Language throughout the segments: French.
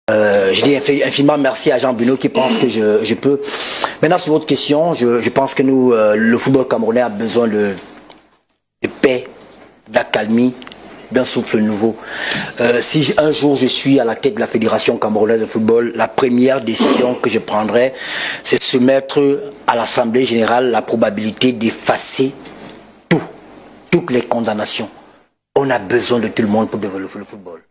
Je dis infiniment merci à Jean Bruno qui pense que je peux. Maintenant, sur votre question, je pense que nous, le football camerounais a besoin de paix, d'accalmie, d'un souffle nouveau. Si un jour je suis à la tête de la Fédération camerounaise de football, la première décision que je prendrai, c'est de soumettre à l'Assemblée générale la probabilité d'effacer toutes les condamnations. On a besoin de tout le monde pour développer le football.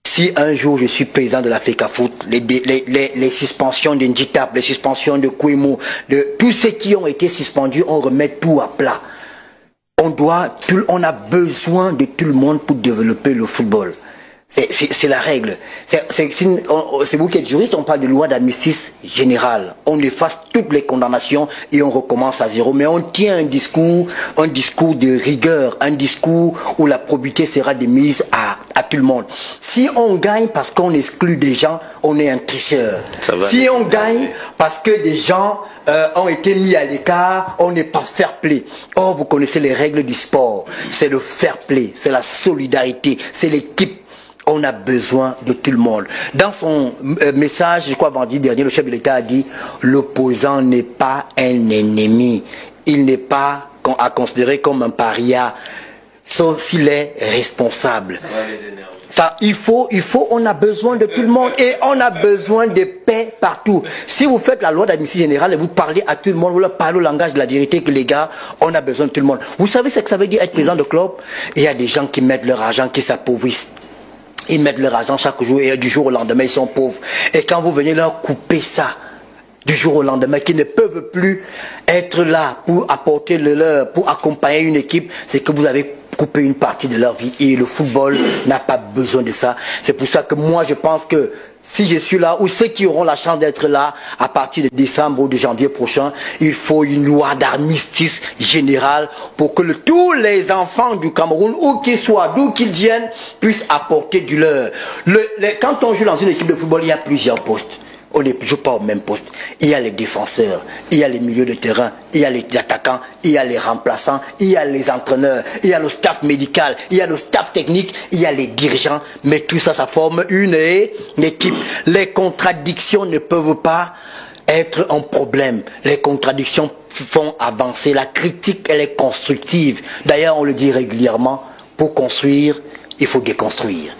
Si un jour je suis président de la FECAFOOT, les suspensions de Nditap, les suspensions de Kouimou, de tous ceux qui ont été suspendus, on remet tout à plat. On a besoin de tout le monde pour développer le football. C'est la règle. C'est vous qui êtes juriste, on parle de loi d'amnistie générale. On efface toutes les condamnations et on recommence à zéro. Mais on tient un discours de rigueur, un discours où la probité sera démise à tout le monde. Si on gagne parce qu'on exclut des gens, on est un tricheur. Si on gagne parce que des gens ont été mis à l'écart, on n'est pas fair play. Or, vous connaissez les règles du sport. C'est le fair play, c'est la solidarité, c'est l'équipe. On a besoin de tout le monde. Dans son message, je crois vendredi dernier, le chef de l'État a dit « L'opposant n'est pas un ennemi. Il n'est pas à considérer comme un paria, sauf s'il est responsable. » On a besoin de tout le monde et on a besoin de paix partout. Si vous faites la loi d'amnistie générale et vous parlez à tout le monde, vous leur parlez au langage de la vérité que les gars, on a besoin de tout le monde. Vous savez ce que ça veut dire être président de club? Il y a des gens qui mettent leur argent, qui s'appauvrissent. Ils mettent leur argent chaque jour et du jour au lendemain, ils sont pauvres. Et quand vous venez leur couper ça, du jour au lendemain, qu'ils ne peuvent plus être là pour apporter le leur, pour accompagner une équipe, c'est que vous avez coupé une partie de leur vie. Et le football n'a pas besoin de ça. C'est pour ça que moi, je pense que si je suis là, ou ceux qui auront la chance d'être là, à partir de décembre ou de janvier prochain, il faut une loi d'armistice générale pour que tous les enfants du Cameroun, où qu'ils soient, d'où qu'ils viennent, puissent apporter du leur. Quand on joue dans une équipe de football, il y a plusieurs postes. On ne joue pas au même poste. Il y a les défenseurs, il y a les milieux de terrain, il y a les attaquants, il y a les remplaçants, il y a les entraîneurs, il y a le staff médical, il y a le staff technique, il y a les dirigeants. Mais tout ça, ça forme une équipe. Les contradictions ne peuvent pas être un problème. Les contradictions font avancer. La critique, elle est constructive. D'ailleurs, on le dit régulièrement, pour construire, il faut déconstruire.